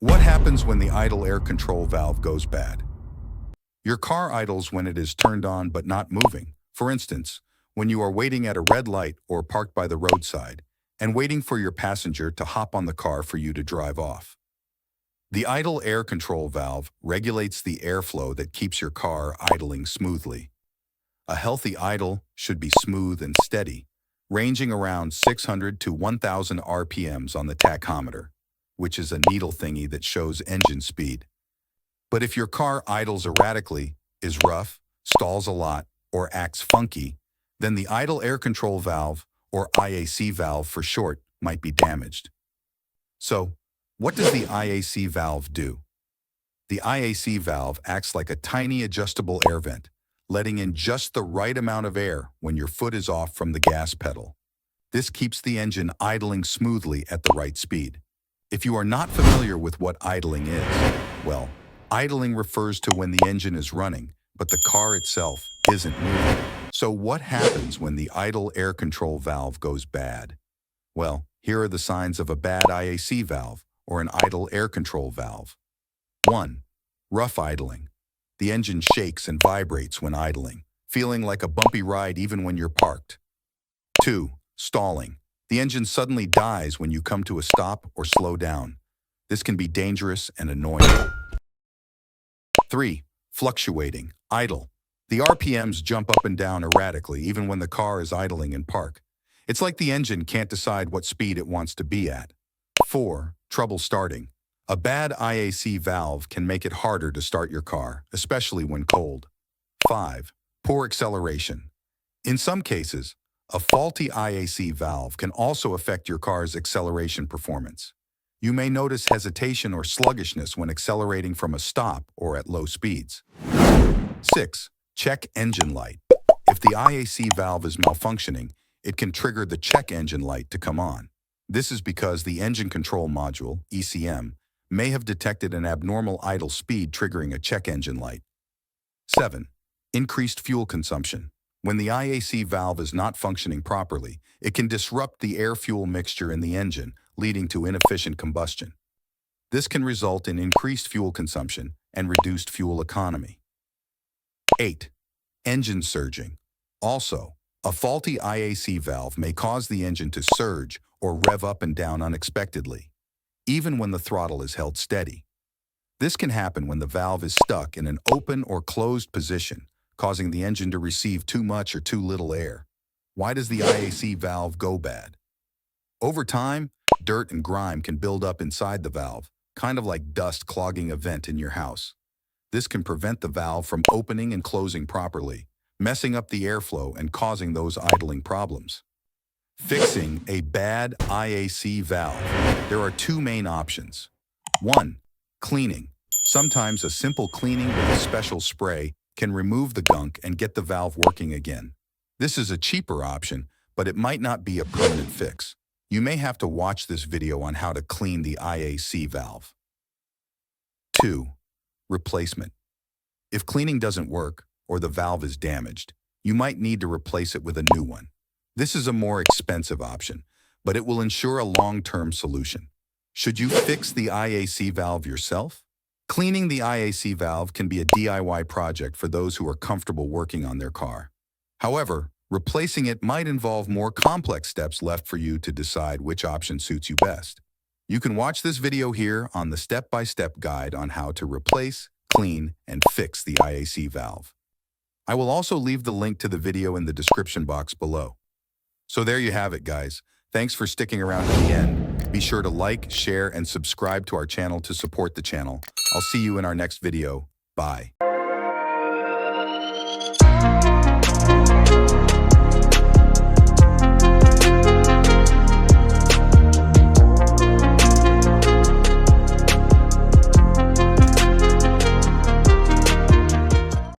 What happens when the idle air control valve goes bad? Your car idles when it is turned on but not moving. For instance, when you are waiting at a red light or parked by the roadside and waiting for your passenger to hop on the car for you to drive off. The idle air control valve regulates the airflow that keeps your car idling smoothly. A healthy idle should be smooth and steady, ranging around 600 to 1,000 RPMs on the tachometer, which is a needle thingy that shows engine speed. But if your car idles erratically, is rough, stalls a lot, or acts funky, then the idle air control valve, or IAC valve for short, might be damaged. So, what does the IAC valve do? The IAC valve acts like a tiny adjustable air vent, letting in just the right amount of air when your foot is off from the gas pedal. This keeps the engine idling smoothly at the right speed. If you are not familiar with what idling is, well, idling refers to when the engine is running, but the car itself isn't moving. So what happens when the idle air control valve goes bad? Well, here are the signs of a bad IAC valve, or an idle air control valve. 1. Rough idling. The engine shakes and vibrates when idling, feeling like a bumpy ride even when you're parked. 2. Stalling. The engine suddenly dies when you come to a stop or slow down. This can be dangerous and annoying. 3. Fluctuating. Idle. The RPMs jump up and down erratically even when the car is idling in park. It's like the engine can't decide what speed it wants to be at. 4. Trouble starting. A bad IAC valve can make it harder to start your car, especially when cold. 5. Poor acceleration. In some cases, a faulty IAC valve can also affect your car's acceleration performance. You may notice hesitation or sluggishness when accelerating from a stop or at low speeds. 6. Check engine light. If the IAC valve is malfunctioning, it can trigger the check engine light to come on. This is because the engine control module, ECM, may have detected an abnormal idle speed triggering a check engine light. 7. Increased fuel consumption. When the IAC valve is not functioning properly, it can disrupt the air-fuel mixture in the engine, leading to inefficient combustion. This can result in increased fuel consumption and reduced fuel economy. 8. Engine surging. Also, a faulty IAC valve may cause the engine to surge or rev up and down unexpectedly, even when the throttle is held steady. This can happen when the valve is stuck in an open or closed position, causing the engine to receive too much or too little air. Why does the IAC valve go bad? Over time, dirt and grime can build up inside the valve, kind of like dust clogging a vent in your house. This can prevent the valve from opening and closing properly, messing up the airflow and causing those idling problems. Fixing a bad IAC valve. There are two main options. 1. Cleaning. Sometimes a simple cleaning with a special spray can remove the gunk and get the valve working again. This is a cheaper option, but it might not be a permanent fix. You may have to watch this video on how to clean the IAC valve. 2. Replacement. If cleaning doesn't work, or the valve is damaged, you might need to replace it with a new one. This is a more expensive option, but it will ensure a long-term solution. Should you fix the IAC valve yourself? Cleaning the IAC valve can be a DIY project for those who are comfortable working on their car. However, replacing it might involve more complex steps left for you to decide which option suits you best. You can watch this video here on the step-by-step guide on how to replace, clean, and fix the IAC valve. I will also leave the link to the video in the description box below. So there you have it, guys. Thanks for sticking around to the end. Be sure to like, share, and subscribe to our channel to support the channel. I'll see you in our next video. Bye.